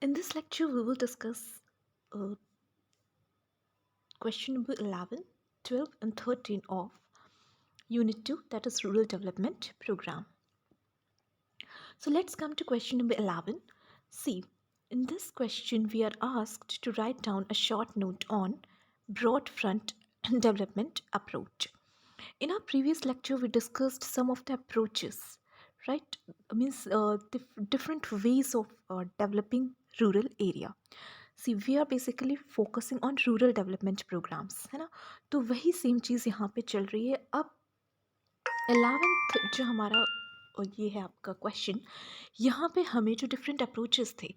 In this lecture, we will discuss uh, question number 11, 12, and 13 of Unit 2, that is Rural Development Program. So let's come to question number 11. See, in this question, we are asked to write down a short note on broad front development approach. In our previous lecture, we discussed some of the approaches, right? Means different ways of developing rural area. See we are basically focusing on rural development programs है ना। तो वही same चीज़ यहाँ पे चल रही है। अब 11th जो हमारा ये है आपका क्वेश्चन, यहाँ पे हमें जो डिफरेंट अप्रोचेस थे,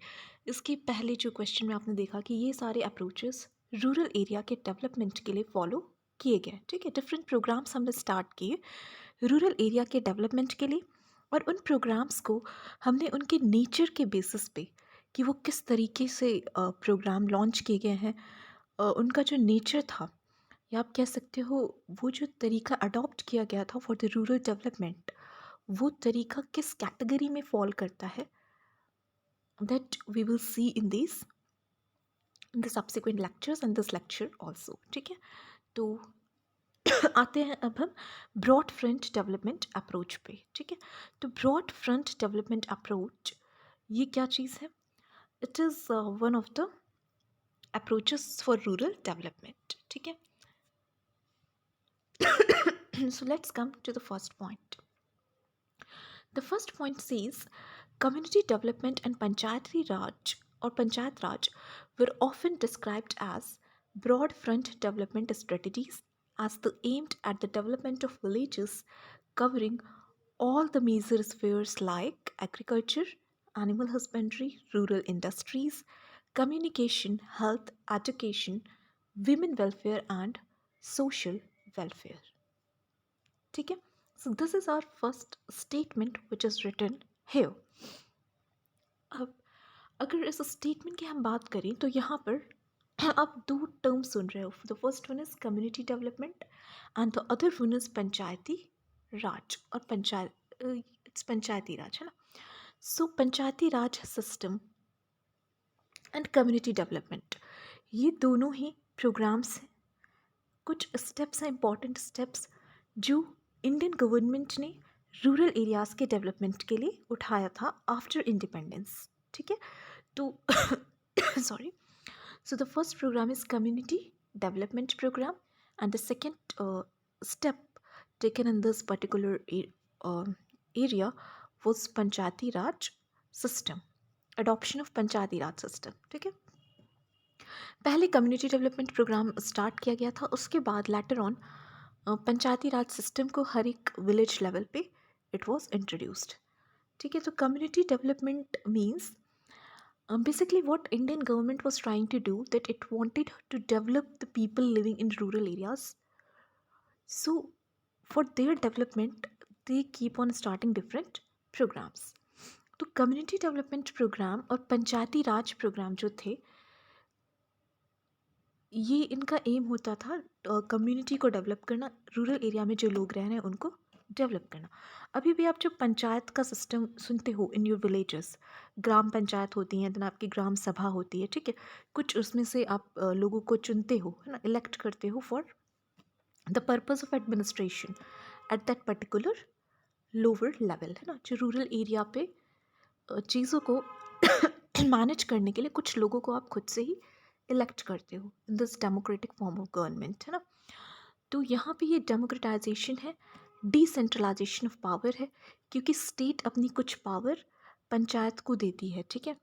इसके पहले जो क्वेश्चन में आपने देखा कि ये सारे अप्रोचेस रूरल एरिया के डेवलपमेंट के लिए फॉलो किए गए। ठीक है, डिफरेंट प्रोग्राम्स हमने स्टार्ट किए रूरल एरिया के डेवलपमेंट के लिए, और उन प्रोग्राम्स को हमने उनके नेचर के बेसिस पे कि वो किस तरीके से प्रोग्राम लॉन्च किए गए हैं, उनका जो नेचर था, या आप कह सकते हो वो जो तरीका अडॉप्ट किया गया था फॉर द रूरल डेवलपमेंट, वो तरीका किस कैटेगरी में फॉल करता है, that we will see in the subsequent lectures and this lecture also. ठीक है, तो आते हैं अब हम ब्रॉड फ्रंट डेवलपमेंट अप्रोच पे। ठीक है, तो ब्रॉड फ्रंट डेवलपमेंट अप्रोच ये क्या चीज़ है? It is one of the approaches for rural development. ठीक है, so let's come to the first point. The first point says community development and Panchayati Raj or Panchayat Raj were often described as broad front development strategies as the aimed at the development of villages covering all the major spheres like agriculture, animal husbandry, rural industries, communication, health, education, women welfare and social welfare. ठीक है, so this is our first statement which is written here. अब अगर इस statement की हम बात करें तो यहाँ पर आप दो टर्म सुन रहे हो। The first one is community development and the other one is Panchayati Raj और पंचायत, इट्स पंचायती राज है ना। So Panchayati Raj system and community development, ये दोनों ही प्रोग्राम्स हैं। कुछ स्टेप्स हैं, इंपॉर्टेंट स्टेप्स जो इंडियन गवर्नमेंट ने रूरल एरियाज़ के डेवलपमेंट के लिए उठाया था आफ्टर इंडिपेंडेंस। ठीक है, तो sorry, so the first program is community development program, and the second step taken in this particular area was panchayati raj system, adoption of panchayati raj system. ठीक है, पहले कम्युनिटी डेवलपमेंट प्रोग्राम स्टार्ट किया गया था, उसके बाद later on Panchayati Raj system को हर एक विलेज लेवल पे इट वाज इंट्रोड्यूस्ड। ठीक है, तो community development means basically what Indian government was trying to do, that it wanted to develop the people living in rural areas. So for their development they keep on starting different programs. तो community development programme और पंचायती राज programme जो थे, ये इनका M होता था community को develop करना, रूरल एरिया में जो लोग रह रहे हैं उनको डेवलप करना। अभी भी आप जो पंचायत का सिस्टम सुनते हो इन योर विलेजेस, ग्राम पंचायत होती हैं, देन आपकी ग्राम सभा होती है। ठीक है, कुछ उसमें से आप लोगों को चुनते हो, है ना, इलेक्ट करते हो for the purpose of administration at that particular lower level, है ना। जो रूरल एरिया पे चीज़ों को मैनेज करने के लिए कुछ लोगों को आप खुद से ही इलेक्ट करते हो in this democratic form of government, है ना। तो यहाँ पे ये डेमोक्रेटाइजेशन है, डिसेंट्रलाइजेशन ऑफ पावर है, क्योंकि स्टेट अपनी कुछ पावर पंचायत को देती है। ठीक है,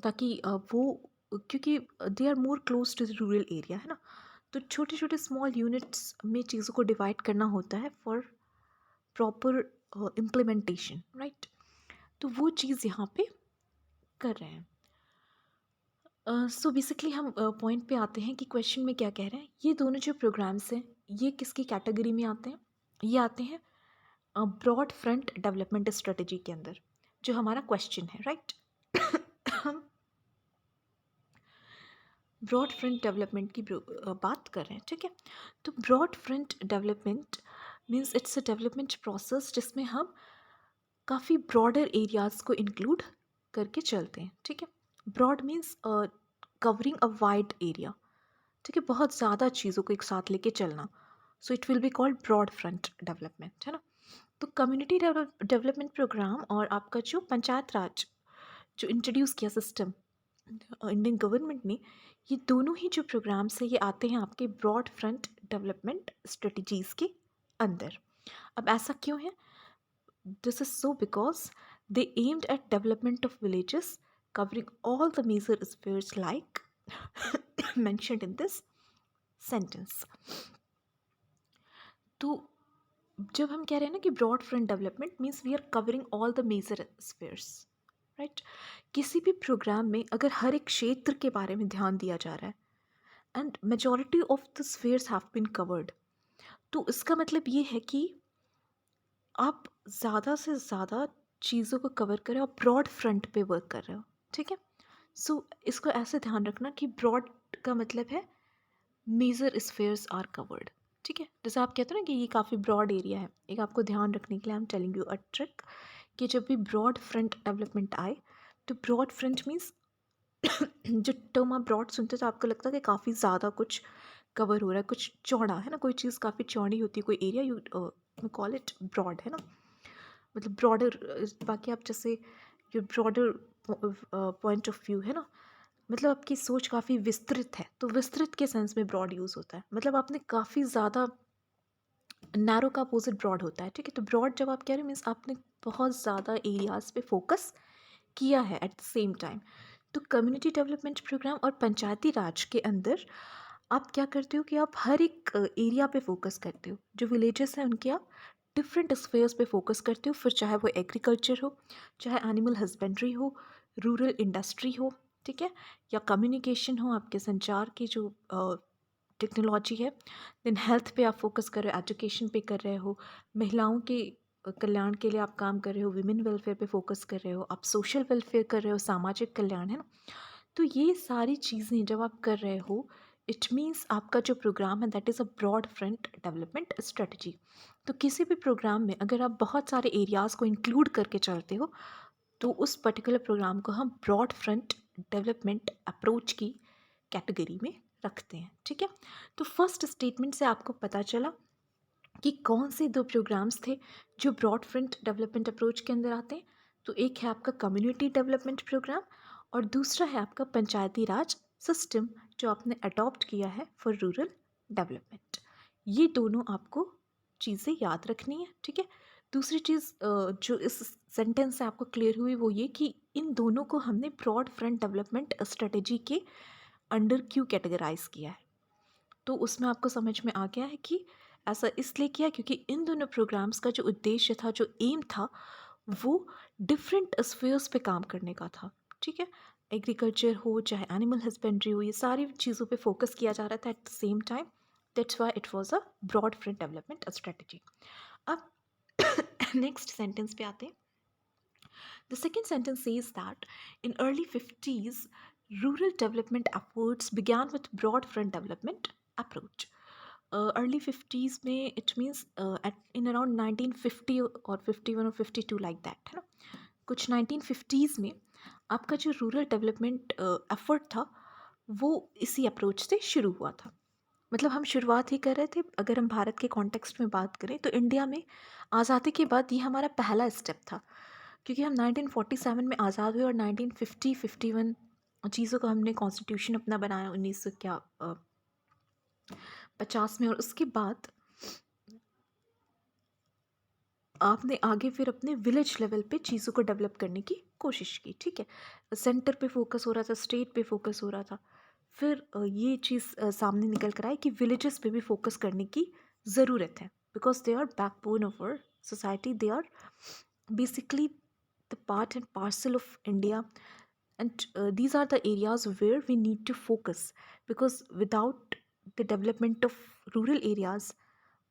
ताकि वो, क्योंकि they are more close to the rural area, है ना, तो छोटे छोटे स्मॉल यूनिट्स में चीज़ों को डिवाइड करना होता है फॉर प्रॉपर इम्प्लीमेंटेशन, राइट। तो वो चीज़ यहाँ पे कर रहे हैं। सो बेसिकली हम पॉइंट पे आते हैं कि क्वेश्चन में क्या कह रहे हैं। ये दोनों जो प्रोग्राम्स हैं ये किसकी कैटेगरी में आते हैं? ये आते हैं ब्रॉड फ्रंट डेवलपमेंट स्ट्रेटजी के अंदर, जो हमारा क्वेश्चन है, राइट। हम ब्रॉड फ्रंट डेवलपमेंट की बात कर रहे हैं। ठीक है, तो broad front development means it's a development process जिसमें हम काफ़ी ब्रॉडर एरियाज़ को इंक्लूड करके चलते हैं। ठीक है, broad means covering a wide area, ठीक है, बहुत ज़्यादा चीज़ों को एक साथ लेके चलना। So it will be called broad front development, है ना। तो कम्युनिटी डेवलपमेंट प्रोग्राम और आपका जो पंचायत राज जो इंट्रोड्यूस किया सिस्टम इंडियन गवर्नमेंट ने, ये दोनों ही जो प्रोग्राम्स हैं ये आते हैं आपके ब्रॉड फ्रंट डेवलपमेंट स्ट्रेटजीज़ के अंदर। अब ऐसा क्यों है? This is so because they aimed at development of villages covering all the major spheres like mentioned in this sentence. तो जब हम कह रहे हैं ना कि broad front development means we are covering all the major spheres, right. किसी भी प्रोग्राम में अगर हर एक क्षेत्र के बारे में ध्यान दिया जा रहा है and majority of the spheres have been covered, तो इसका मतलब ये है कि आप ज़्यादा से ज़्यादा चीज़ों को कवर करें और ब्रॉड फ्रंट पे वर्क कर रहे हो, ठीक है। सो इसको ऐसे ध्यान रखना कि ब्रॉड का मतलब है मेजर स्फेयर्स आर कवर्ड, ठीक है। जैसे आप कहते हो ना कि ये काफ़ी ब्रॉड एरिया है, एक आपको ध्यान रखने के लिए I am telling you a trick कि जब भी ब्रॉड फ्रंट डेवलपमेंट आए तो ब्रॉड फ्रंट मीन्स जो टर्म आप ब्रॉड सुनते हो तो आपको लगता है कि काफ़ी ज़्यादा कुछ कवर हो रहा है, कुछ चौड़ा है ना, कोई चीज़ काफ़ी चौड़ी होती है कोई area, you call it broad, है ना, मतलब ब्रॉडर। बाकी आप जैसे ये ब्रॉडर पॉइंट ऑफ व्यू है ना, मतलब आपकी सोच काफ़ी विस्तृत है, तो विस्तृत के सेंस में ब्रॉड यूज़ होता है, मतलब आपने काफ़ी ज़्यादा, नैरो का अपोजिट ब्रॉड होता है, ठीक है। तो ब्रॉड जब आप कह रहे हो मीन्स आपने बहुत ज़्यादा एरियाज़ पे फोकस किया है एट द सेम टाइम। तो कम्युनिटी डेवलपमेंट प्रोग्राम और पंचायती राज के अंदर आप क्या करते हो कि आप हर एक एरिया पे फोकस करते हो, जो विलेजेस हैं उनके आप डिफरेंट स्फेयर्स पे फोकस करते हो, फिर चाहे वो एग्रीकल्चर हो, चाहे एनिमल हस्बेंड्री हो, रूरल इंडस्ट्री हो, ठीक है, या कम्युनिकेशन हो, आपके संचार की जो टेक्नोलॉजी है, देन हेल्थ पे आप फोकस कर रहे हो, एजुकेशन पे कर रहे हो, महिलाओं के कल्याण के लिए आप काम कर रहे हो, विमेन वेलफेयर पे फोकस कर रहे हो, आप सोशल वेलफेयर कर रहे हो, सामाजिक कल्याण, है ना। तो ये सारी चीज़ें जब आप कर रहे हो, इट मीन्स आपका जो प्रोग्राम है that is a broad front development strategy. तो किसी भी प्रोग्राम में अगर आप बहुत सारे एरियाज़ को इंक्लूड करके चलते हो तो उस पर्टिकुलर प्रोग्राम को हम ब्रॉड फ्रंट डेवलपमेंट अप्रोच की कैटेगरी में रखते हैं, ठीक है। तो फर्स्ट स्टेटमेंट से आपको पता चला कि कौन से दो प्रोग्राम्स थे जो ब्रॉड फ्रंट डेवलपमेंट अप्रोच के अंदर आते हैं। तो एक है आपका कम्युनिटी डेवलपमेंट प्रोग्राम और दूसरा है आपका पंचायती राज सिस्टम जो आपने अडॉप्ट किया है फॉर रूरल डेवलपमेंट। ये दोनों आपको चीज़ें याद रखनी है, ठीक है। दूसरी चीज़ जो इस सेंटेंस से आपको क्लियर हुई वो ये कि इन दोनों को हमने ब्रॉड फ्रंट डेवलपमेंट स्ट्रेटजी के अंडर क्यों कैटेगराइज किया है। तो उसमें आपको समझ में आ गया है कि ऐसा इसलिए किया क्योंकि इन दोनों प्रोग्राम्स का जो उद्देश्य था, जो एम था, वो डिफरेंट स्फीयर्स पे काम करने का था, ठीक है। एग्रीकल्चर हो चाहे एनिमल हस्बेंड्री हो, ये सारी चीज़ों पे फोकस किया जा रहा था at the same time. That's why it was a broad front development strategy. अब नेक्स्ट सेंटेंस पे आते हैं। The second sentence says that in early 50s, rural development efforts began with broad front development approach. Early 50s में it means at in around 1950 or 51 or 52 like that, है ना। कुछ 1950s में आपका जो रूरल डेवलपमेंट एफर्ट था वो इसी अप्रोच से शुरू हुआ था। मतलब हम शुरुआत ही कर रहे थे, अगर हम भारत के कॉन्टेक्स्ट में बात करें तो इंडिया में आज़ादी के बाद ये हमारा पहला स्टेप था, क्योंकि हम 1947 में आज़ाद हुए और 1950-51 चीज़ों को हमने कॉन्स्टिट्यूशन अपना बनाया 1900 क्या 50 में, और उसके बाद आपने आगे फिर अपने विलेज लेवल पे चीज़ों को डेवलप करने की कोशिश की, ठीक है। सेंटर पे फोकस हो रहा था, स्टेट पे फोकस हो रहा था, फिर ये चीज़ सामने निकल कर आई कि विलेजेस पे भी फोकस करने की ज़रूरत है, because they are backbone of our society, they are basically the part and parcel of India, and these are the areas where we need to focus, because without the development of rural areas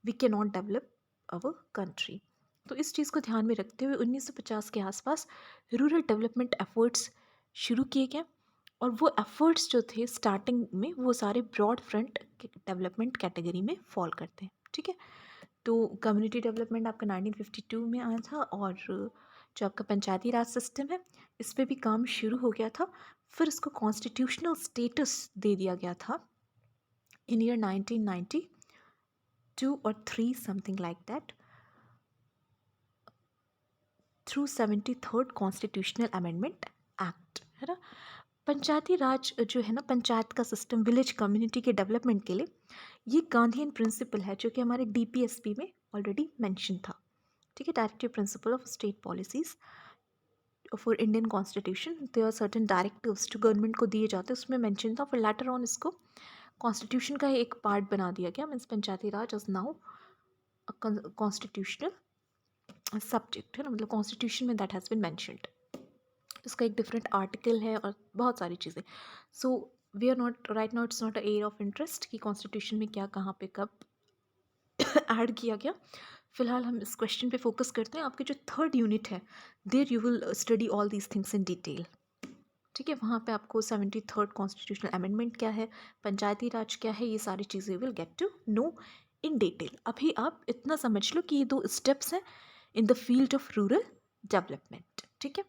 we cannot develop our country. तो इस चीज़ को ध्यान में रखते हुए 1950 के आसपास rural development efforts शुरू किए गए, और वो एफर्ट्स जो थे स्टार्टिंग में वो सारे ब्रॉड फ्रंट डेवलपमेंट कैटेगरी में फॉल करते हैं, ठीक है। तो कम्युनिटी डेवलपमेंट आपका 1952 में आया था, और जो आपका पंचायती राज सिस्टम है इस पे भी काम शुरू हो गया था फिर इसको कॉन्स्टिट्यूशनल स्टेटस दे दिया गया था इन ईयर 1992 और 3 something like that through 73rd constitutional amendment act, है ना। पंचायती राज जो है ना, पंचायत का सिस्टम विलेज कम्युनिटी के डेवलपमेंट के लिए, ये गांधीयन प्रिंसिपल है जो कि हमारे डीपीएसपी में ऑलरेडी मेंशन था, ठीक है। Directive principle of state policies for Indian constitution, there are certain directives जो गवर्नमेंट को दिए जाते हैं, उसमें मेंशन था। फिर लेटर ऑन इसको कॉन्स्टिट्यूशन का एक पार्ट बना दिया गया, means Panchayati Raj is now constitutional subject, है ना, मतलब कॉन्स्टिट्यूशन में दैट हैज़ बिन मैंशनड। इसका एक डिफरेंट आर्टिकल है और बहुत सारी चीज़ें। So we are not right now, it's not a area of interest कि कॉन्स्टिट्यूशन में क्या कहाँ पे कब ऐड किया गया। फिलहाल हम इस क्वेश्चन पे फोकस करते हैं। आपके जो थर्ड यूनिट है, there you will study all these things in detail, ठीक है। वहाँ पे आपको 73rd कॉन्स्टिट्यूशनल अमेंडमेंट क्या है, पंचायती राज क्या है, ये सारी चीज़ें will get to know in detail. अभी आप इतना समझ लो कि ये 2 स्टेप्स हैं इन the field of rural development, ठीक है।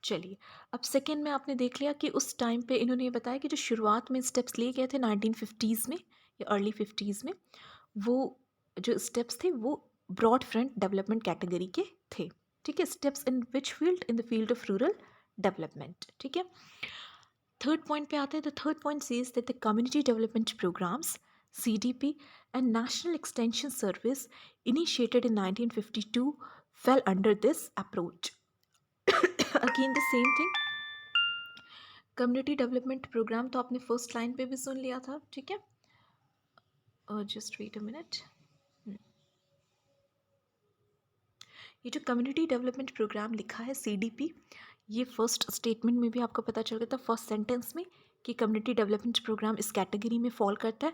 चलिए, अब सेकेंड में आपने देख लिया कि उस टाइम पे इन्होंने ये बताया कि जो शुरुआत में स्टेप्स लिए गए थे 1950s में या अर्ली 50s में, वो जो स्टेप्स थे वो ब्रॉड फ्रंट डेवलपमेंट कैटेगरी के थे, ठीक है। Steps in which field, in the field of rural development, ठीक है। थर्ड पॉइंट पे आते हैं। The third point says that the community development programs CDP and National Extension Service initiated in 1952 fell under this approach. Again the same thing, community development program तो आपने first line पे भी सुन लिया था, ठीक है। जस्ट वेट अ मिनट, ये जो कम्युनिटी डेवलपमेंट प्रोग्राम लिखा है CDP, ये फर्स्ट स्टेटमेंट में भी आपको पता चल गया था, फर्स्ट सेंटेंस में, कि कम्युनिटी डेवलपमेंट प्रोग्राम इस कैटेगरी में फॉल करता है।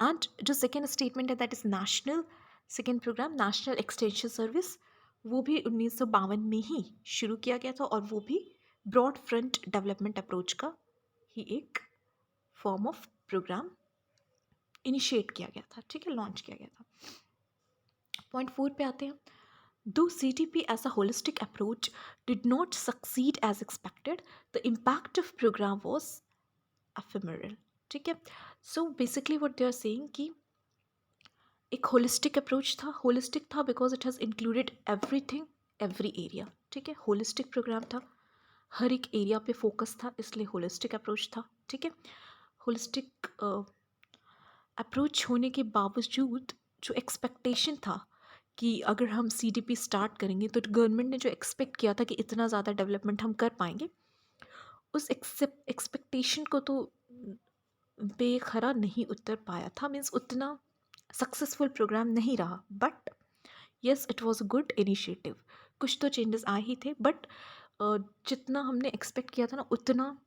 एंड जो सेकेंड स्टेटमेंट है that is national, second program national extension service, वो भी 1952 में ही शुरू किया गया था, और वो भी ब्रॉड फ्रंट डेवलपमेंट अप्रोच का ही एक फॉर्म ऑफ प्रोग्राम इनिशिएट किया गया था, ठीक है, लॉन्च किया गया था। पॉइंट 4 पे आते हैं। Though CDP as a holistic approach did not succeed as expected, the impact of program was ephemeral, ठीक है। So basically what they are saying कि एक होलिस्टिक अप्रोच था, होलिस्टिक था because it has included everything, every area, ठीक है। Holistic programme था, हर एक एरिया पे फोकस था, इसलिए होलिस्टिक अप्रोच था, ठीक है। होलिस्टिक अप्रोच होने के बावजूद जो एक्सपेक्टेशन था कि अगर हम CDP स्टार्ट करेंगे तो गवर्नमेंट ने जो एक्सपेक्ट किया था कि इतना ज़्यादा डेवलपमेंट हम कर पाएंगे, उस एक्सपेक्टेशन को तो बेखरा नहीं उतर पाया था, मीन्स उतना सक्सेसफुल प्रोग्राम नहीं रहा। But yes, it was a good initiative, कुछ तो चेंजेस आए ही थे, बट जितना हमने एक्सपेक्ट किया था ना, उतना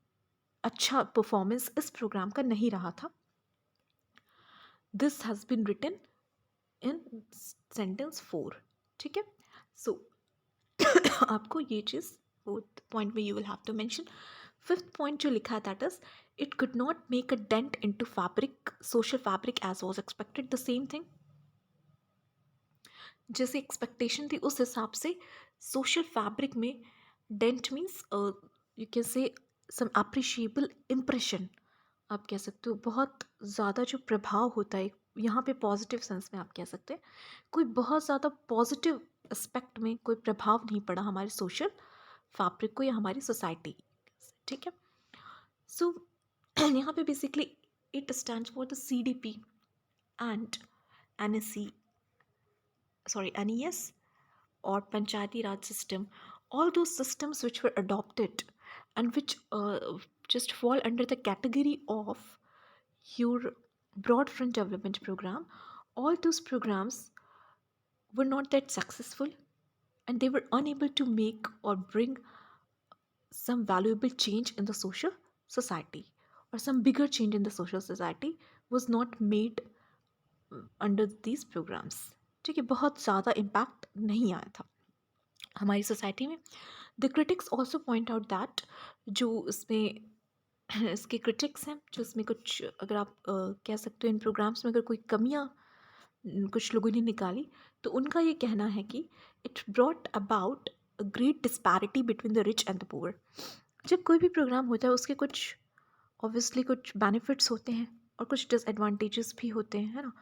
अच्छा परफॉर्मेंस इस प्रोग्राम का नहीं रहा था। This has been written in sentence 4, ठीक है। सो आपको ये चीज़ फोर्थ पॉइंट में you will have to mention. Fifth point जो लिखा है that is it could not make a dent into fabric, social fabric as was expected, the same thing, जैसे एक्सपेक्टेशन थी उस हिसाब से सोशल फैब्रिक में dent means you can say some appreciable impression, आप कह सकते हो बहुत ज़्यादा जो प्रभाव होता है, यहाँ पे पॉजिटिव सेंस में आप कह सकते हैं, कोई बहुत ज़्यादा पॉजिटिव एस्पेक्ट में कोई प्रभाव नहीं पड़ा हमारे सोशल फैब्रिक को या हमारी सोसाइटी, ठीक है। सो यहाँ पे basically it stands for the CDP and NSC, sorry, NES or Panchayati Raj system, all those systems which were adopted and which just fall under the category of your broad front development program, all those programs were not that successful and they were unable to make or bring some valuable change in the social society, or some bigger change in the social society was not made under these programs, ठीक है। बहुत ज़्यादा impact नहीं आया था हमारी society में। The critics also point out that जो इसमें इसके क्रिटिक्स हैं, जो इसमें कुछ अगर आप कह सकते हो इन प्रोग्राम्स में अगर कोई कमियां कुछ लोगों ने निकाली, तो उनका ये कहना है कि it brought about a great disparity between the rich and the poor, जब कोई भी प्रोग्राम होता है उसके कुछ ऑब्वियसली कुछ बेनिफिट्स होते हैं और कुछ डिसएडवांटेजेस भी होते हैं, है ना।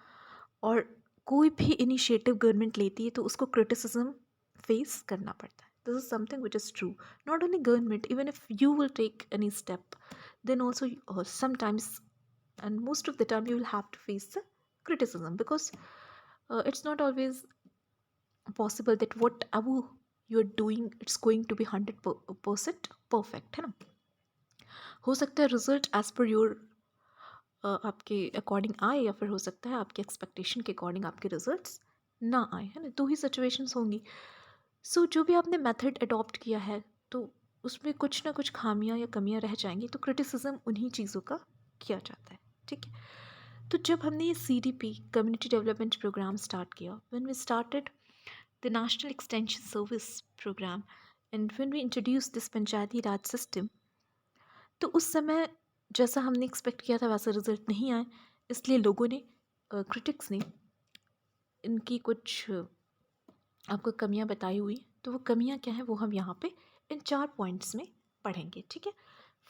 और कोई भी इनिशिएटिव गवर्नमेंट लेती है तो उसको क्रिटिसिज्म फेस करना पड़ता है. This is something which is true. Not only government, even if you will take any step, then also sometimes and most of the time you will have to face the criticism, because it's not always possible that whatever you're doing it's going to be 100% perfect, है ना. हो सकता है result as per your आपके according आए, या फिर हो सकता है आपके एक्सपेक्टेशन के अकॉर्डिंग आपके रिजल्ट्स ना आए, है ना. दो ही सिचुएशंस होंगी. सो जो भी आपने मेथड अडॉप्ट किया है तो उसमें कुछ ना कुछ खामियां या कमियां रह जाएंगी, तो क्रिटिसिज्म उन्हीं चीज़ों का किया जाता है, ठीक है. तो जब हमने ये CDP community development programme start किया, when we started the national extension service programme and when we introduce this Panchayati Raj system, तो उस समय जैसा हमने एक्सपेक्ट किया था वैसा रिजल्ट नहीं आया. इसलिए लोगों ने, क्रिटिक्स ने, इनकी कुछ आपको कमियां बताई हुई. तो वो कमियां क्या है वो हम यहाँ पे इन 4 पॉइंट्स में पढ़ेंगे, ठीक है.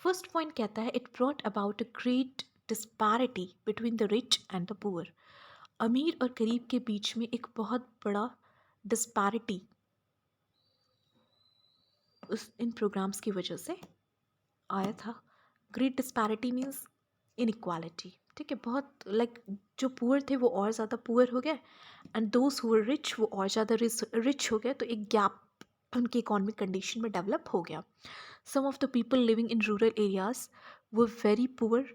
फर्स्ट पॉइंट कहता है, it brought about a great disparity between the rich and the poor. अमीर और गरीब के बीच में एक बहुत बड़ा डिस्पैरिटी उस इन प्रोग्राम्स की वजह से आया था. ग्रेट डिस्पैरिटी मीन्स इनइक्वालिटी, ठीक है. बहुत लाइक जो पुअर थे वो और ज़्यादा पुअर हो गए, and those who were rich वो और ज़्यादा रिच हो गए. तो एक गैप उनकी इकोनॉमिक कंडीशन में डेवलप हो गया. Some of the people living in rural areas were very poor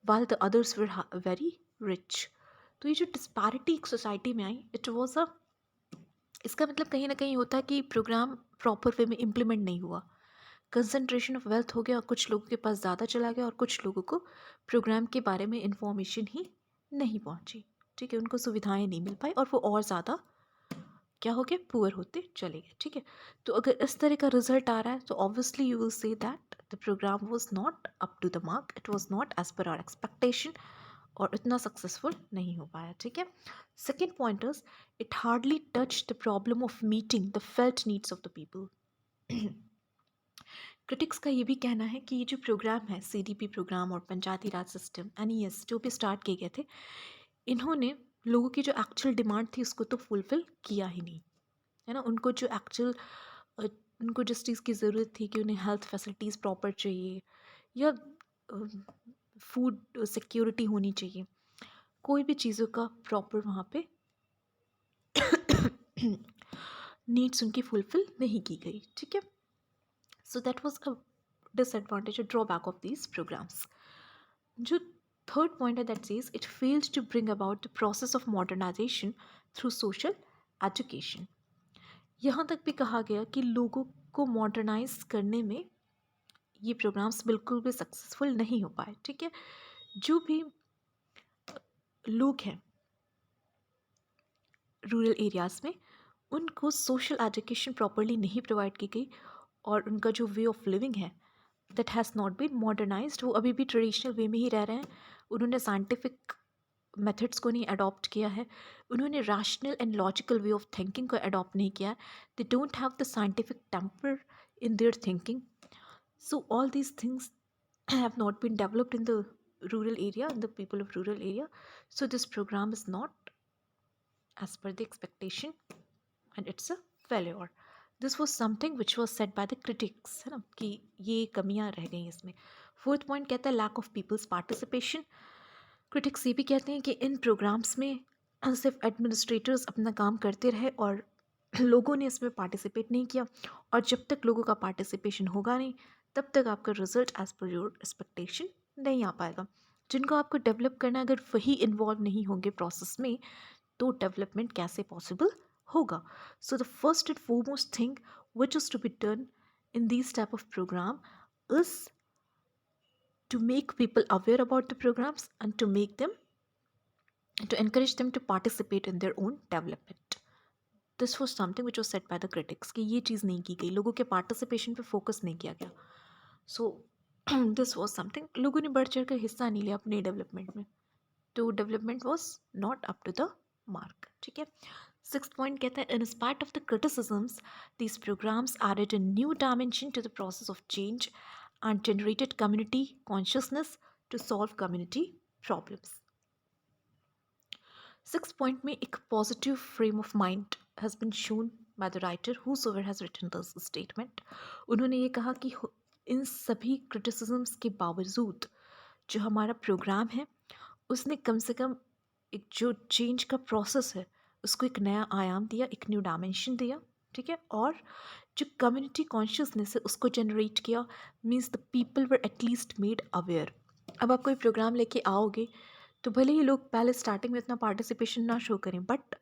while the others were very rich. तो ये जो डिस्पैरिटी एक सोसाइटी में आई, इट वॉज अ, इसका मतलब कहीं ना कहीं होता है कि प्रोग्राम प्रॉपर वे में इम्प्लीमेंट नहीं हुआ. कंसंट्रेशन ऑफ वेल्थ हो गया, और कुछ लोगों के पास ज़्यादा चला गया और कुछ लोगों को प्रोग्राम के बारे में इंफॉर्मेशन ही नहीं पहुंची, ठीक है. उनको सुविधाएं नहीं मिल पाई और वो और ज़्यादा क्या हो गए, पुअर होते चले गए, ठीक है. तो अगर इस तरह का रिजल्ट आ रहा है तो obviously you will say that the program was not up to the mark, it was not as per our expectation, और इतना सक्सेसफुल नहीं हो पाया, ठीक है. Second point is, it hardly touch the problem of meeting the felt needs of the people. Critics का ये भी कहना है कि ये जो प्रोग्राम है, CDP प्रोग्राम और पंचायती राज सिस्टम, NES, जो भी स्टार्ट किए गए थे, इन्होंने लोगों की जो एक्चुअल डिमांड थी उसको तो फुलफिल किया ही नहीं, है ना. उनको जो एक्चुअल, उनको जिस चीज़ की ज़रूरत थी कि उन्हें हेल्थ फैसिलिटीज़ प्रॉपर चाहिए या फूड सिक्योरिटी होनी चाहिए, कोई भी चीज़ों का प्रॉपर वहाँ पे नीड्स उनकी फुलफिल नहीं की गई, ठीक है. So that was a disadvantage, a drawback of these programs. जो थर्ड पॉइंट है, that says it fails to bring about the process of modernization through social education. यहाँ तक भी कहा गया कि लोगों को मॉडर्नाइज करने में ये प्रोग्राम्स बिल्कुल भी सक्सेसफुल नहीं हो पाए, ठीक है. जो भी लोग हैं रूरल एरियाज़ में, उनको सोशल एजुकेशन प्रॉपरली नहीं प्रोवाइड की गई, और उनका जो वे ऑफ लिविंग है that has not been modernized. वो अभी भी ट्रेडिशनल वे में ही रह रहे हैं. उन्होंने साइंटिफिक मेथड्स को नहीं अडॉप्ट किया है, उन्होंने rational and logical way of thinking को अडॉप्ट नहीं किया है. They don't have the scientific temper in their thinking. So all these things have not been developed in the rural area and the people of rural area. So this program is not as per the expectation and it's a failure. This was something which was said by the critics, है ना, कि ये कमियां रह गई इसमें. Fourth point कहता है lack of people's participation. Critics ये भी कहते हैं कि इन प्रोग्राम्स में सिर्फ एडमिनिस्ट्रेटर्स अपना काम करते रहे और लोगों ने इसमें पार्टिसिपेट नहीं किया, और जब तक लोगों का पार्टिसिपेशन होगा नहीं तब तक आपका result as per your expectation नहीं आ पाएगा. जिनको आपको डेवलप करना है, अगर वही इन्वॉल्व नहीं होंगे प्रोसेस में, तो डेवलपमेंट कैसे पॉसिबल होगा. So the first and foremost thing which is to be done in these type of program is to make people aware about the programs and to encourage them to participate in their own development. This was something which was said by the critics कि ये चीज़ नहीं की गई, लोगों के participation पे focus नहीं किया गया. सो दिस वॉज समथिंग, लोगों ने बढ़ चढ़ कर हिस्सा नहीं लिया अपने डेवलपमेंट में, तो development was not up to the mark, ठीक है. Sixth point कहता है, in spite of the criticisms, these programs added a new dimension to the process of change and generated community consciousness to solve community problems. Sixth point में एक positive frame of mind has been shown by the writer whosoever has written this statement. उन्होंने ये कहा कि इन सभी criticisms के बावजूद जो हमारा प्रोग्राम है उसने कम से कम एक जो चेंज का प्रोसेस है उसको एक नया आयाम दिया, एक न्यू डायमेंशन दिया, ठीक है, और जो कम्युनिटी कॉन्शियसनेस है उसको जनरेट किया, means the people were at least made aware. अब आप कोई प्रोग्राम लेके आओगे तो भले ही लोग पहले स्टार्टिंग में इतना पार्टिसिपेशन ना शो करें, but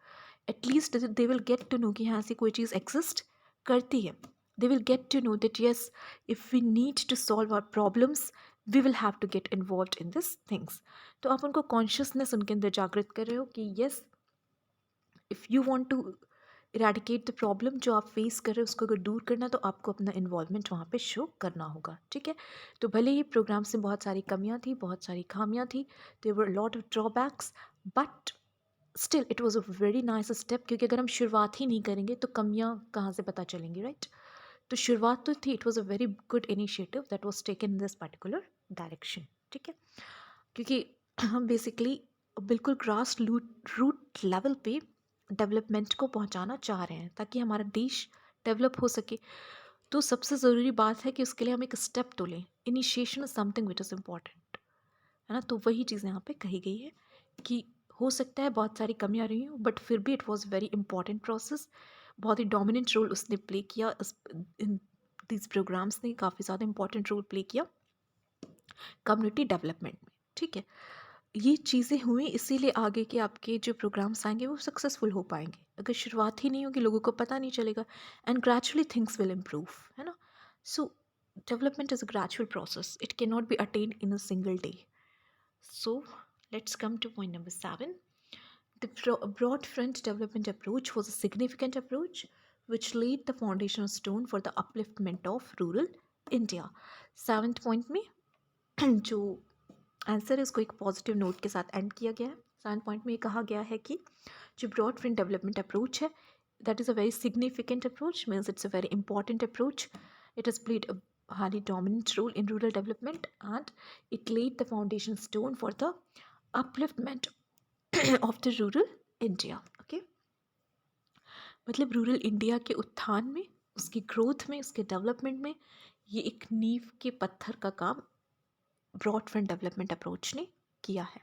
at least they will get to know कि हाँ ऐसी कोई चीज़ एग्जिस्ट करती है. They will get to know that yes, if we need to solve our problems we will have to get involve in this things. तो आप उनको कॉन्शियसनेस उनके अंदर जागृत कर रहे हो कि yes, if you want to eradicate the problem, जो आप फेस कर रहे हो उसको अगर दूर करना तो आपको अपना इन्वॉल्वमेंट वहाँ पे शो करना होगा, ठीक है. तो भले ही प्रोग्राम से बहुत सारी कमियाँ थी, बहुत सारी खामियाँ थी, there were lot of drawbacks, but still it was a very nice step, क्योंकि अगर हम शुरुआत ही नहीं करेंगे तो कमियाँ कहाँ से पता चलेंगी, राइट. तो शुरुआत तो थी, it was a very good initiative that was taken in this particular direction, ठीक है. क्योंकि हम बेसिकली बिल्कुल ग्रास रूट लेवल पे डेवलपमेंट को पहुंचाना चाह रहे हैं ताकि हमारा देश डेवलप हो सके. तो सबसे ज़रूरी बात है कि उसके लिए हम एक स्टेप तो लें. Initiation is something which is important, है ना. तो वही चीज़ यहाँ पे कही गई है कि हो सकता है बहुत सारी कमियाँ रही हों, बट फिर भी it was very important process. बहुत ही डोमिनेंट रोल उसने प्ले किया, इन दीज प्रोग्राम्स ने काफ़ी ज़्यादा इंपॉर्टेंट रोल प्ले किया कम्युनिटी डेवलपमेंट में, ठीक है. ये चीज़ें हुई इसीलिए आगे के आपके जो प्रोग्राम्स आएंगे वो सक्सेसफुल हो पाएंगे. अगर शुरुआत ही नहीं होगी लोगों को पता नहीं चलेगा, and gradually things will improve, है ना. सो development is a gradual process, it can not be attend in a single day. So let's come two point number 7. The broad front development approach was a significant approach which laid the foundational stone for the upliftment of rural India. Seventh point में जो answer है उसको एक positive note के साथ and किया गया है. सेवन पॉइंट में ये कहा गया है कि जो ब्रॉड फ्रंट डेवलपमेंट अप्रोच है that is a very significant approach, means it's a very important approach. It has played a highly dominant role in rural development and it laid the foundation stone for the upliftment of the rural India. Okay, मतलब rural India के उत्थान में, उसकी growth में, उसके development में ये एक नींव के पत्थर का काम ब्रॉड फ्रंट डेवलपमेंट अप्रोच ने किया है.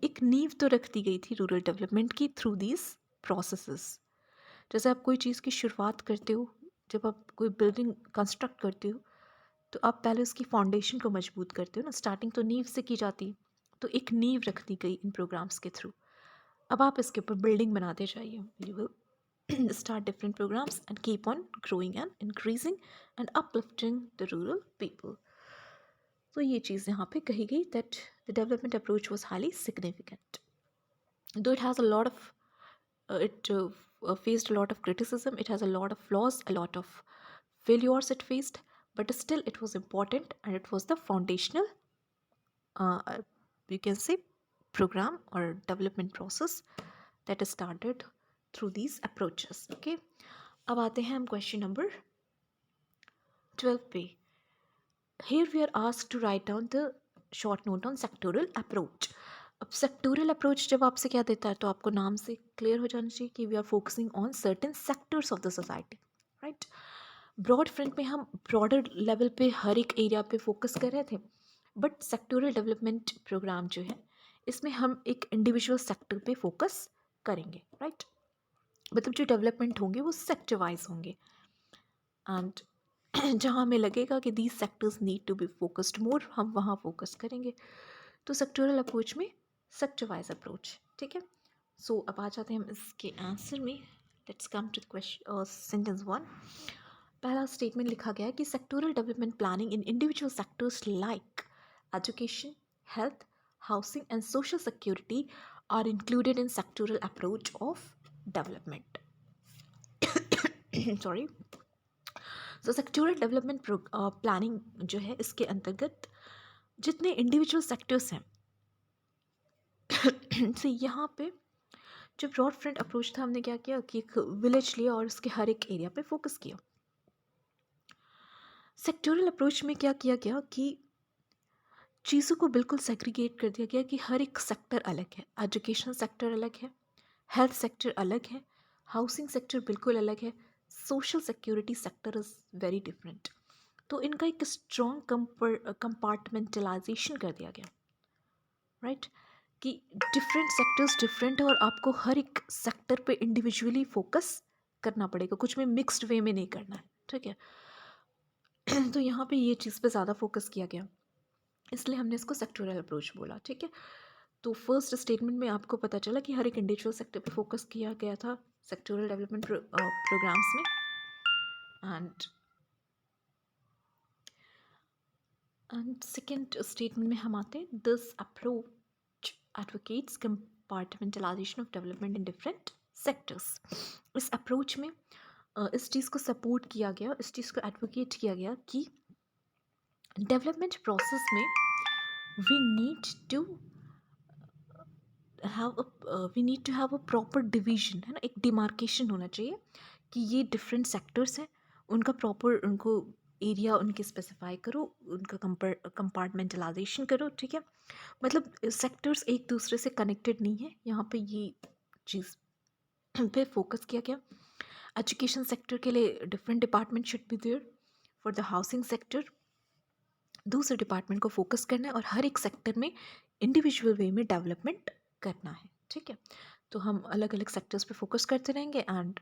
एक नींव तो रख दी गई थी रूरल डेवलपमेंट की थ्रू दीज प्रोसेसेस. जैसे आप कोई चीज़ की शुरुआत करते हो, जब आप कोई बिल्डिंग कंस्ट्रक्ट करते हो तो आप पहले उसकी फाउंडेशन को मजबूत करते हो ना. स्टार्टिंग तो नींव से की जाती, तो एक नींव रख दी गई इन प्रोग्राम्स के थ्रू. अब आप इसके ऊपर बिल्डिंग बनाते जाइए. You will start different programs and keep on growing and increasing and uplifting the rural people. तो ये चीज़ यहाँ पे कही गई that the development approach was highly significant. Though it has a lot of it faced a lot of criticism, it has a lot of flaws, a lot of failures it faced, but still it was important and it was the foundational you can say program or development process that is started through these approaches. Okay, अब आते हैं हम question number 12 पे. Here we are asked to write down the short note on sectoral approach. अब sectoral approach जब आपसे क्या देता है तो आपको नाम से क्लियर हो जाना चाहिए कि we are focusing on certain sectors of the society, right. Broad front में हम ब्रॉडर लेवल पे हर एक एरिया पे फोकस कर रहे थे, बट सेक्टोरल डेवलपमेंट प्रोग्राम जो है इसमें हम एक इंडिविजुअल सेक्टर पे फोकस करेंगे, राइट. मतलब जो डेवलपमेंट होंगे वो सेक्टर वाइज होंगे, एंड जहाँ हमें लगेगा कि these sectors need to be focused more हम वहाँ फोकस करेंगे. तो सेक्टोरल अप्रोच में सेक्टर वाइज अप्रोच, ठीक है. सो अब आ जाते हैं हम इसके आंसर में. Let's come to the question sentence 1. पहला स्टेटमेंट लिखा गया है कि sectoral development planning in individual sectors like education, health, housing and social security are included in sectoral approach of development. Sorry. So sectoral development planning जो है इसके अंतर्गत जितने इंडिविजुअल सेक्टर्स हैं से यहाँ पे जो ब्रॉड फ्रंट अप्रोच था, हमने क्या किया कि एक विलेज लिया और उसके हर एक एरिया पे फोकस किया। सेक्टोरल अप्रोच में क्या किया गया कि चीज़ों को बिल्कुल सेग्रीगेट कर दिया गया कि हर एक सेक्टर अलग है। एजुकेशन सेक्टर अलग है, हेल्थ सेक्टर अलग है, हाउसिंग सेक्टर बिल्कुल अलग है, social security sector is very different. तो इनका एक स्ट्रॉन्ग कंपार्टमेंटलाइजेशन कर दिया गया, राइट, कि डिफरेंट सेक्टर्स डिफरेंट है और आपको हर एक सेक्टर पे इंडिविजुअली फोकस करना पड़ेगा, कुछ में मिक्स्ड वे में नहीं करना है, ठीक है। तो यहाँ पे ये चीज़ पे ज़्यादा फोकस किया गया, इसलिए हमने इसको सेक्टोरल अप्रोच बोला, ठीक है। तो फर्स्ट स्टेटमेंट में आपको पता चला कि हर एक इंडिविजुअल सेक्टर पे फोकस किया गया था सेक्टोरल डेवलपमेंट प्रोग्राम्स में। एंड सेकेंड स्टेटमेंट में हम आते हैं, this approach advocates compartmentalisation of development in different sectors. इस अप्रोच में इस चीज़ को सपोर्ट किया गया, इस चीज़ को एडवोकेट किया गया कि डेवलपमेंट प्रोसेस में we need to have a proper division, है ना, एक डिमार्केशन होना चाहिए कि ये डिफरेंट सेक्टर्स हैं, उनका प्रॉपर उनको एरिया उनके स्पेसिफाई करो, उनका कंपार्टमेंटलाइजेशन करो, ठीक है। मतलब सेक्टर्स एक दूसरे से कनेक्टेड नहीं है, यहाँ पे ये चीज़ पे फोकस किया गया। एजुकेशन सेक्टर के लिए different department should be there, for the housing sector दूसरे डिपार्टमेंट को फोकस करना है और हर एक सेक्टर में इंडिविजुअल वे में डेवलपमेंट करना है, ठीक है। तो हम अलग अलग सेक्टर्स पे फोकस करते रहेंगे एंड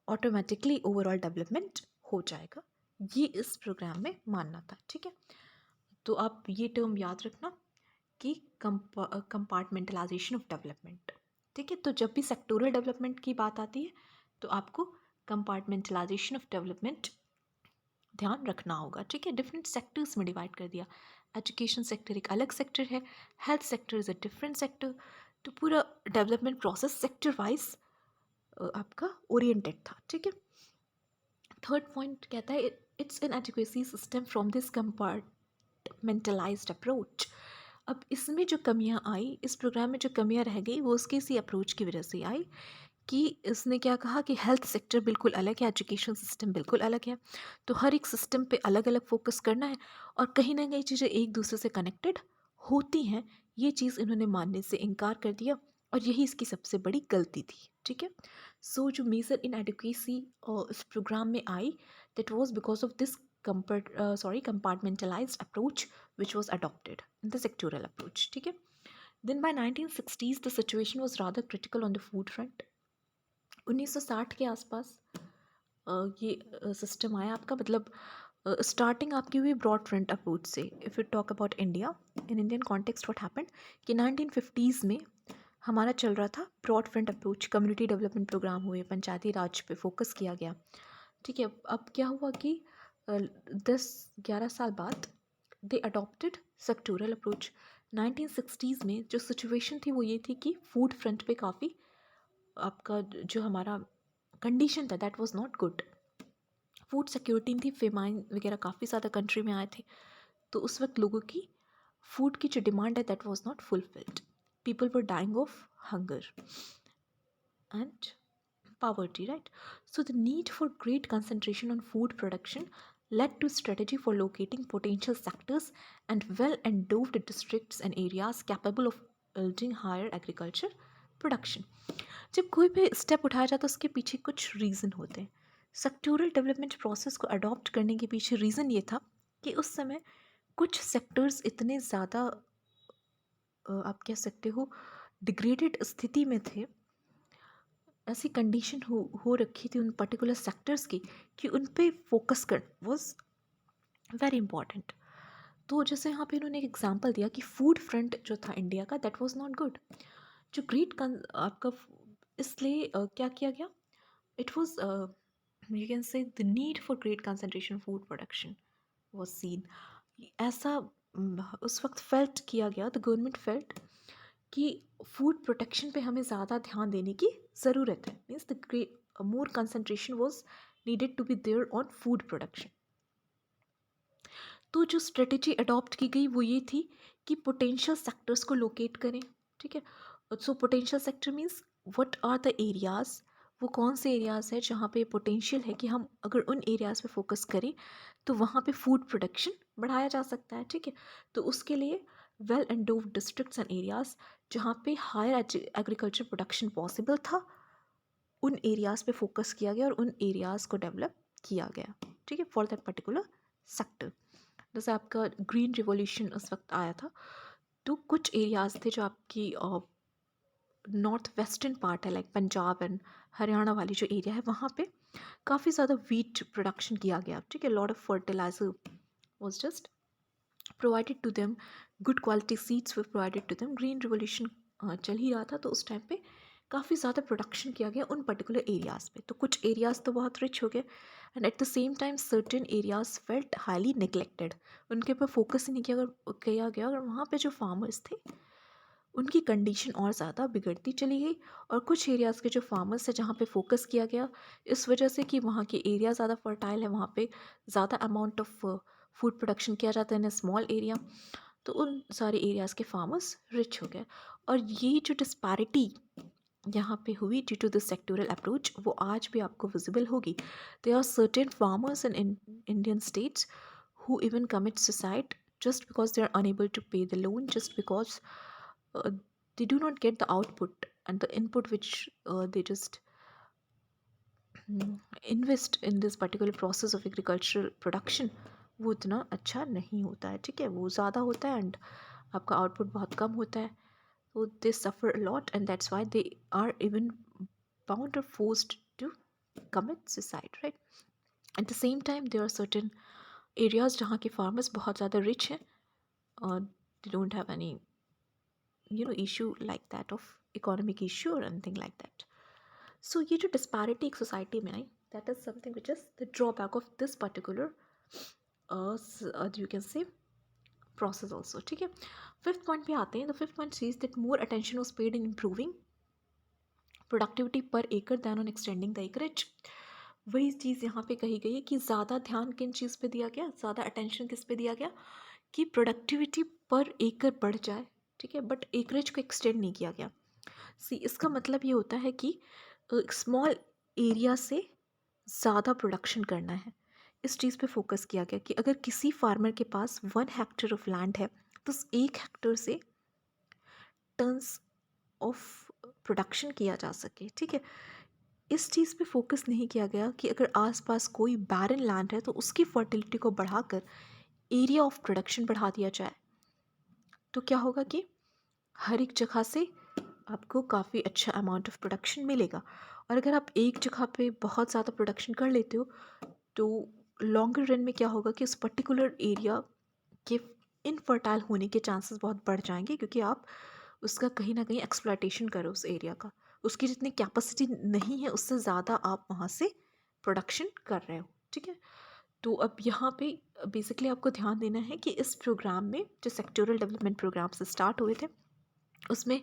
ऑटोमेटिकली ओवरऑल डेवलपमेंट हो जाएगा, ये इस प्रोग्राम में मानना था, ठीक है। तो आप ये टर्म याद रखना कि कंपार्टमेंटलाइजेशन ऑफ डेवलपमेंट, ठीक है। तो जब भी सेक्टोरल डेवलपमेंट की बात आती है तो आपको कंपार्टमेंटलाइजेशन ऑफ डेवलपमेंट ध्यान रखना होगा, ठीक है। डिफरेंट सेक्टर्स में डिवाइड कर दिया, एजुकेशन सेक्टर एक अलग सेक्टर है, health sector is a different sector. तो पूरा डेवलपमेंट प्रोसेस सेक्टर वाइज आपका ओरिएंटेड था, ठीक है। थर्ड पॉइंट कहता है, it's inadequacy system from this compartmentalised approach. अब इसमें जो कमियां आई, इस प्रोग्राम में जो कमियां रह गई, वो उसकी इसी अप्रोच की वजह से आई कि इसने क्या कहा कि हेल्थ सेक्टर बिल्कुल अलग है, एजुकेशन सिस्टम बिल्कुल अलग है, तो हर एक सिस्टम पे अलग अलग फोकस करना है और कहीं ना कहीं चीज़ें एक दूसरे से कनेक्टेड होती हैं, ये चीज़ इन्होंने मानने से इनकार कर दिया और यही इसकी सबसे बड़ी गलती थी, ठीक है। सो जो मेजर इन एडुकेसी इस प्रोग्राम में आई, that was because of this compartmentalised approach which was adopted in the sectoral approach, ठीक है। Then by 1960s the situation was rather critical on the food front. 1960 के आसपास ये system आया आपका, मतलब स्टार्टिंग आपकी हुई ब्रॉड फ्रंट अप्रोच से। If you talk about India, in Indian context what happened कि 1950s में हमारा चल रहा था broad front approach, community development program हुए, पंचायती राज पे फोकस किया गया, ठीक है। अब क्या हुआ कि 10-11 साल बाद दे अडॉप्टेड सेक्टोरल अप्रोच। 1960s में जो सिचुएशन थी वो ये थी कि फूड फ्रंट पे काफ़ी आपका जो हमारा कंडीशन था that was not good, food security थी, फेमाइन वगैरह काफ़ी ज़्यादा कंट्री में आए थे, तो उस वक्त लोगों की फूड की जो डिमांड है that was not fulfilled, people were dying of hunger and poverty, right? So the need for great concentration on food production led to strategy for locating potential sectors and well-endowed districts and areas capable of yielding higher agriculture production. जब कोई भी step उठाया जाता है उसके पीछे कुछ reason होते हैं। सेक्टोरल डेवलपमेंट प्रोसेस को अडॉप्ट करने के पीछे रीज़न ये था कि उस समय कुछ सेक्टर्स इतने ज़्यादा आप कह सकते हो डिग्रेडेड स्थिति में थे, ऐसी कंडीशन हो रखी थी उन पर्टिकुलर सेक्टर्स की कि उन पे फोकस कर वॉज वेरी इंपॉर्टेंट। तो जैसे यहाँ पे इन्होंने एक एग्जांपल दिया कि फूड फ्रंट जो था इंडिया का दैट वाज नॉट गुड, जो आपका इसलिए क्या किया गया, it was you can say the need for great concentration food production was seen. ऐसा उस वक्त फेल्ट किया गया, द गवर्नमेंट फेल्ट कि फूड प्रोटेक्शन पे हमें ज़्यादा ध्यान देने की ज़रूरत है, means the more concentration was needed to be there on food production. तो जो स्ट्रेटेजी अडॉप्ट की गई वो ये थी कि पोटेंशियल सेक्टर्स को लोकेट करें, ठीक है। So potential sector means what are the areas, वो कौन से एरियाज़ है जहाँ पे पोटेंशियल है कि हम अगर उन एरियाज़ पे फोकस करें तो वहाँ पे फूड प्रोडक्शन बढ़ाया जा सकता है, ठीक है। तो उसके लिए वेल एंडोव्ड डिस्ट्रिक्ट्स एंड एरियाज़ जहाँ पे हायर एग्रीकल्चर प्रोडक्शन पॉसिबल था, उन एरियाज़ पे फोकस किया गया और उन एरियाज़ को डेवलप किया गया, ठीक है, फॉर दैट पर्टिकुलर सेक्टर। जैसे आपका ग्रीन रिवॉल्यूशन उस वक्त आया था, तो कुछ एरियाज़ थे जो आपकी नॉर्थ वेस्टर्न पार्ट है, लाइक पंजाब एंड हरियाणा वाली जो एरिया है, वहाँ पे काफ़ी ज़्यादा वीट प्रोडक्शन किया गया, ठीक है। Lot of fertilizer was just provided to them, good quality seeds were provided to them. Green revolution चल ही रहा था, तो उस टाइम पे काफ़ी ज़्यादा प्रोडक्शन किया गया उन पर्टिकुलर एरियाज़ पे। तो कुछ एरियाज़ तो बहुत रिच हो गए and eight the same time certain areas felt highly neglected, उनके ऊपर फोकस ही नहीं किया गया और वहाँ पे जो फार्मर्स थे उनकी कंडीशन और ज़्यादा बिगड़ती चली गई। और कुछ एरियाज़ के जो फार्मर्स है जहाँ पे फोकस किया गया, इस वजह से कि वहाँ के एरिया ज़्यादा फर्टाइल है, वहाँ पे ज़्यादा अमाउंट ऑफ फूड प्रोडक्शन किया जाता है इन अ स्मॉल एरिया, तो उन सारे एरियाज़ के फार्मर्स रिच हो गए। और ये जो डिस्पैरिटी यहाँ पे हुई due to this sectoral approach, वो आज भी आपको विजिबल होगी। There are certain farmers in Indian states who even commit suicide just because they are unable to pay the loan, just because uh, they do not get the output and the input which they just invest in this particular process of agricultural production, वो इतना अच्छा नहीं होता है, ठीक है। वो ज़्यादा होता है एंड आपका आउटपुट बहुत कम होता है, so they suffer a lot and that's why they are even bound or forced to commit suicide, right? At the same time there are certain areas जहाँ के farmers बहुत ज़्यादा rich हैं और they don't have any issue like that of economic issue or anything like that. So ये जो disparity एक society में आई, that is something which is the drawback of this particular you can say process also, ठीक है। Fifth point पे आते हैं। The fifth point says that more attention was paid in improving productivity per acre than on extending the acreage. वही चीज़ यहाँ पे कही गई है कि ज़्यादा ध्यान किन चीज़ पे दिया गया, ज़्यादा अटेंशन किस पे दिया गया कि प्रोडक्टिविटी पर एकड़ बढ़ जाए, ठीक है, बट एकरेज को एक्सटेंड नहीं किया गया। सी इसका मतलब ये होता है कि स्मॉल एरिया से ज़्यादा प्रोडक्शन करना है, इस चीज़ पे फोकस किया गया कि अगर किसी फार्मर के पास 1 हेक्टेयर ऑफ लैंड है तो उस 1 हेक्टेयर से टन्स ऑफ प्रोडक्शन किया जा सके, ठीक है। इस चीज़ पे फोकस नहीं किया गया कि अगर आसपास कोई बैरन लैंड है तो उसकी फर्टिलिटी को बढ़ाकर एरिया ऑफ प्रोडक्शन बढ़ा दिया जाए, तो क्या होगा कि हर एक जगह से आपको काफ़ी अच्छा अमाउंट ऑफ प्रोडक्शन मिलेगा। और अगर आप एक जगह पे बहुत ज़्यादा प्रोडक्शन कर लेते हो तो लॉन्गर रन में क्या होगा कि उस पर्टिकुलर एरिया के इनफर्टाइल होने के चांसेस बहुत बढ़ जाएंगे, क्योंकि आप उसका कहीं ना कहीं एक्सप्लॉयटेशन करो उस एरिया का, उसकी जितनी कैपेसिटी नहीं है उससे ज़्यादा आप वहाँ से प्रोडक्शन कर रहे हो, ठीक है। तो अब यहाँ पे बेसिकली आपको ध्यान देना है कि इस प्रोग्राम में जो सेक्टोरल डेवलपमेंट प्रोग्राम से स्टार्ट हुए थे उसमें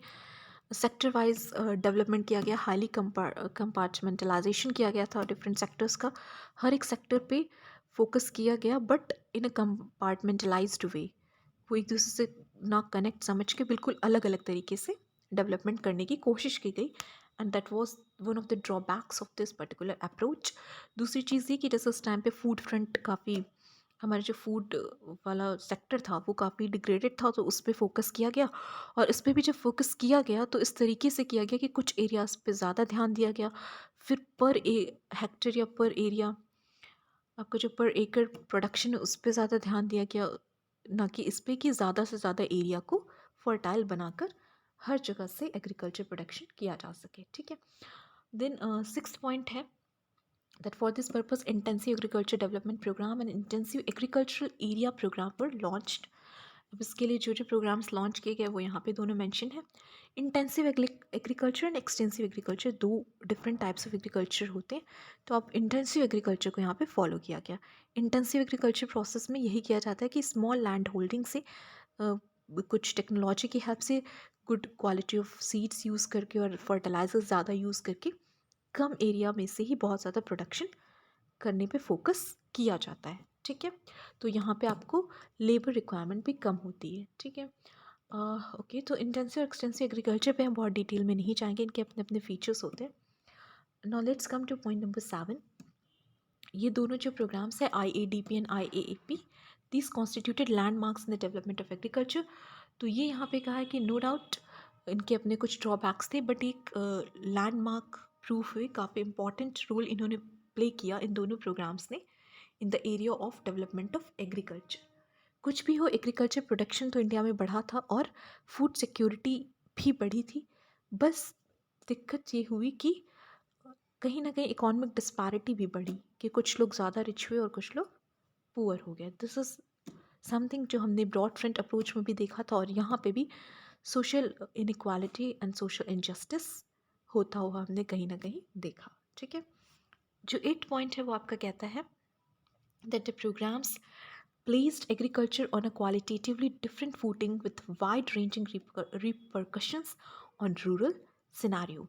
सेक्टर वाइज डेवलपमेंट किया गया, हाईली कंपार्टमेंटलाइजेशन किया गया था डिफरेंट सेक्टर्स का, हर एक सेक्टर पे फोकस किया गया बट इन अ कंपार्टमेंटलाइज्ड वे। वो एक दूसरे से ना कनेक्ट समझ के बिल्कुल अलग अलग तरीके से डेवलपमेंट करने की कोशिश की गई and that was one of the drawbacks of this particular approach. दूसरी चीज़ ये कि जैसे उस टाइम पे फूड फ्रंट काफ़ी, हमारा जो फूड वाला सेक्टर था वो काफ़ी डिग्रेडेड था, तो उस पर फोकस किया गया। और इस पर भी जब फोकस किया गया तो इस तरीके से किया गया कि कुछ एरियाज़ पे ज़्यादा ध्यान दिया गया, फिर पर हेक्टेयर या पर एरिया आपका जो पर एकड़ प्रोडक्शन है उस पर ज़्यादा ध्यान दिया गया, ना कि इस पे कि ज़्यादा से ज़्यादा एरिया को फर्टाइल बनाकर हर जगह से एग्रीकल्चर प्रोडक्शन किया जा सके, ठीक है। देन सिक्स्थ पॉइंट है that for this purpose intensive agriculture development program and intensive agricultural area program were launched। अब इसके लिए जो जो प्रोग्राम्स लॉन्च किए गए वो यहाँ पे दोनों मेंशन है। Intensive agriculture and extensive agriculture दो डिफरेंट टाइप्स ऑफ एग्रीकल्चर होते हैं, तो अब इंटेंसिव एग्रीकल्चर को यहाँ पे फॉलो किया गया। इंटेंसिव एग्रीकल्चर प्रोसेस में यही किया जाता है कि स्मॉल लैंड होल्डिंग से कुछ टेक्नोलॉजी की हेल्प से good quality of seeds use करके और फर्टिलाइजर ज़्यादा यूज़ करके कम एरिया में से ही बहुत ज़्यादा प्रोडक्शन करने पे फोकस किया जाता है, ठीक है। तो यहाँ पे आपको लेबर रिक्वायरमेंट भी कम होती है, ठीक है। ओके, तो इंटेंसिव और एक्सटेंसिव एग्रीकल्चर पे हम बहुत डिटेल में नहीं जाएंगे, इनके अपने अपने फीचर्स होते हैं. Now let's come two point number 7. ये दोनों जो प्रोग्राम्स है IADP and IAAP, these constituted landmarks in the development of agriculture. तो ये यहाँ पे कहा है कि नो डाउट इनके अपने कुछ ड्रॉबैक्स थे, बट एक लैंडमार्क प्रूफ हुए, काफ़ी इंपॉर्टेंट रोल इन्होंने प्ले किया इन दोनों प्रोग्राम्स ने इन the area of development of agriculture. कुछ भी हो, एग्रीकल्चर प्रोडक्शन तो इंडिया में बढ़ा था और फूड सिक्योरिटी भी बढ़ी थी. बस दिक्कत ये हुई कि कहीं ना कहीं इकोनॉमिक डिस्पैरिटी भी बढ़ी, कि कुछ लोग ज़्यादा रिच हुए और कुछ लोग पुअर हो गए. दिस इज़ समथिंग जो हमने ब्रॉड फ्रंट अप्रोच में भी देखा था, और यहाँ पे भी social inequality and social injustice होता हुआ हमने कहीं ना कहीं देखा. ठीक है, जो 8 पॉइंट है वो आपका कहता है that the programs placed agriculture on a qualitatively different footing with wide-ranging repercussions on rural scenario.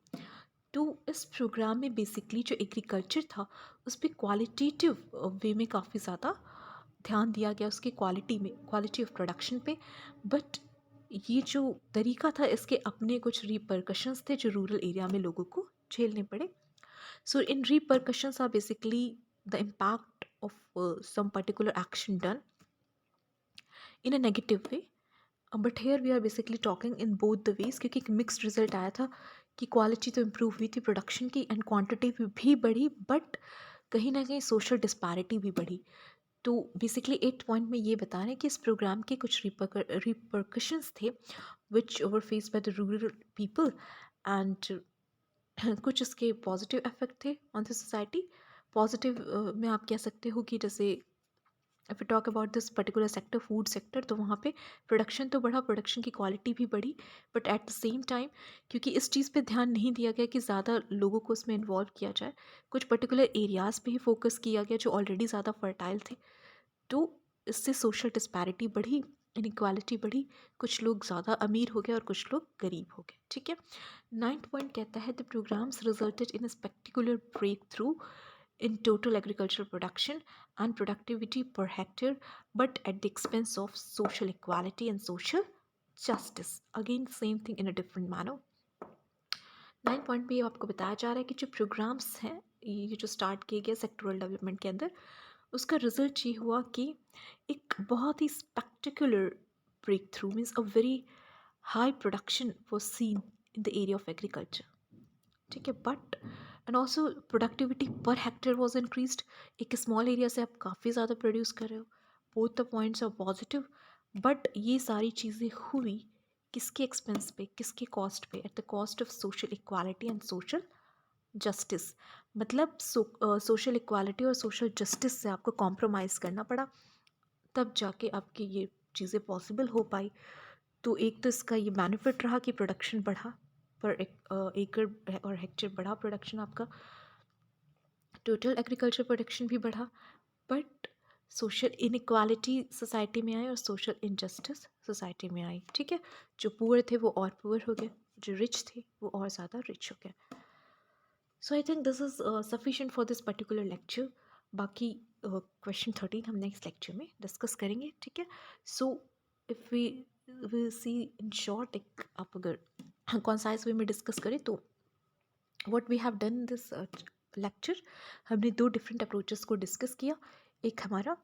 तो इस प्रोग्राम में बेसिकली जो एग्रीकल्चर था उस पर क्वालिटेटिव वे में काफ़ी ज़्यादा ध्यान दिया गया, उसकी क्वालिटी में, क्वालिटी ऑफ प्रोडक्शन पे. बट ये जो तरीका था इसके अपने कुछ रिपरकशंस थे जो रूरल एरिया में लोगों को झेलने पड़े. So in repercussions are basically the impact of some particular action done in a negative way. But here we are basically talking in both the ways, क्योंकि एक मिक्स्ड रिजल्ट आया था कि क्वालिटी तो इम्प्रूव हुई थी प्रोडक्शन की and quantity भी बढ़ी, बट कहीं ना कहीं सोशल डिस्पैरिटी भी बढ़ी. तो बेसिकली 8 पॉइंट में ये बता रहे हैं कि इस प्रोग्राम के कुछ रिपरकशंस थे विच over face by the rural people, and कुछ इसके पॉजिटिव इफेक्ट थे ऑन द सोसाइटी. पॉजिटिव में आप कह सकते हो कि जैसे if you talk about this particular sector, food sector, तो वहाँ पे प्रोडक्शन तो बढ़ा, प्रोडक्शन की क्वालिटी भी बढ़ी. But at the same time क्योंकि इस चीज़ पे ध्यान नहीं दिया गया कि ज़्यादा लोगों को इसमें इन्वॉल्व किया जाए, कुछ पर्टिकुलर एरियाज़ पे ही फोकस किया गया जो ऑलरेडी ज़्यादा फर्टाइल थे. तो इससे सोशल डिस्पैरिटी बढ़ी, इनइक्वालिटी बढ़ी, कुछ लोग ज़्यादा अमीर हो गए और कुछ लोग गरीब हो गए. ठीक है, 9th पॉइंट कहता है the programs resulted in a spectacular breakthrough in total agricultural production and productivity per hectare, but at the expense of social equality and social justice. Again, same thing in a different manner. 9 point पे आपको बताया जा रहा है कि जो programmes हैं ये जो स्टार्ट किए गए सेक्टोरल डेवलपमेंट के अंदर, उसका रिजल्ट ये हुआ कि एक बहुत ही spectacular breakthrough, means a very high production was seen in the area of agriculture. ठीक है, but and also productivity per hectare was increased. एक स्मॉल एरिया से आप काफ़ी ज़्यादा प्रोड्यूस कर रहे हो. Both the points are positive, but ये सारी चीज़ें हुई किसके एक्सपेंस पे, किसके कॉस्ट पे? At the cost of social equality and social justice. मतलब सोशल इक्वालिटी और सोशल जस्टिस से आपको कॉम्प्रोमाइज़ करना पड़ा, तब जाके आपकी ये चीज़ें पॉसिबल हो पाई. तो एक तो इसका ये बेनिफिट रहा कि प्रोडक्शन बढ़ा, पर एकड़ और हेक्टेयर बढ़ा प्रोडक्शन आपका, टोटल एग्रीकल्चर प्रोडक्शन भी बढ़ा. बट सोशल इनइक्वालिटी सोसाइटी में आई और सोशल इनजस्टिस सोसाइटी में आई. ठीक है, जो पुअर थे वो और पुअर हो गए, जो रिच थे वो और ज़्यादा रिच हो गए. So I think this is sufficient for this particular lecture. बाकी क्वेश्चन 13 हम नेक्स्ट लेक्चर में डिस्कस करेंगे. ठीक है, so if we will see in short, एक आप अगर कॉन्साइज वे में डिस्कस करें तो what we have done this lecture, हमने दो डिफरेंट अप्रोचेस को डिस्कस किया. एक हमारा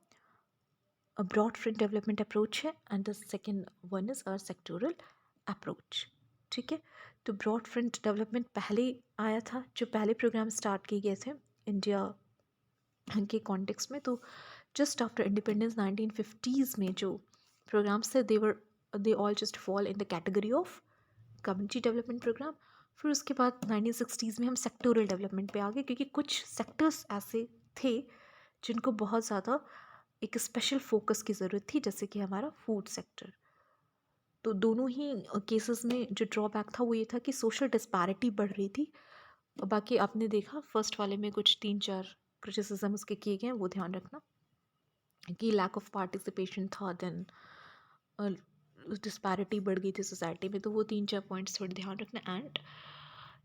ब्रॉड फ्रंट डेवलपमेंट अप्रोच है and the second one is our sectoral approach. ठीक है, तो ब्रॉड फ्रंट डेवलपमेंट पहले आया था, जो पहले प्रोग्राम स्टार्ट किए गए थे इंडिया के कॉन्टेक्स्ट में. तो जस्ट आफ्टर इंडिपेंडेंस 1950s में जो प्रोग्राम्स थे they all just fall in the category of community development programme. फिर उसके बाद 1960s में हम सेक्टोरल डेवलपमेंट पे आ गए, क्योंकि कुछ सेक्टर्स ऐसे थे जिनको बहुत ज़्यादा एक स्पेशल फोकस की ज़रूरत थी, जैसे कि हमारा फूड सेक्टर. तो दोनों ही केसेस में जो ड्रॉबैक था वो ये था कि सोशल डिस्पैरिटी बढ़ रही थी. बाकी आपने देखा फर्स्ट वाले में कुछ 3-4 क्रिटिसिज्म उसके किए गए हैं, वो ध्यान रखना कि लैक ऑफ पार्टिसिपेशन था, देन डिस्पैरिटी बढ़ गई थी सोसाइटी में. तो वो 3-4 पॉइंट्स थोड़े ध्यान रखना. एंड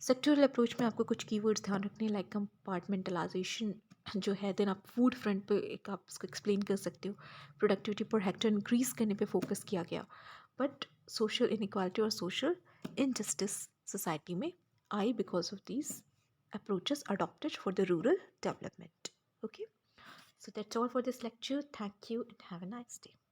सेक्टोरल अप्रोच में आपको कुछ कीवर्ड्स ध्यान रखने, लाइक कंपार्टमेंटलाइजेशन जो है. देन आप फूड फ्रंट पे एक आप उसको एक्सप्लेन कर सकते हो. प्रोडक्टिविटी पर हेक्टर इंक्रीज़ करने पे फोकस किया गया, but social inequality or social injustice society में आई because of these approaches adopted for the rural development. Okay, so that's all for this lecture. Thank you and have a nice day.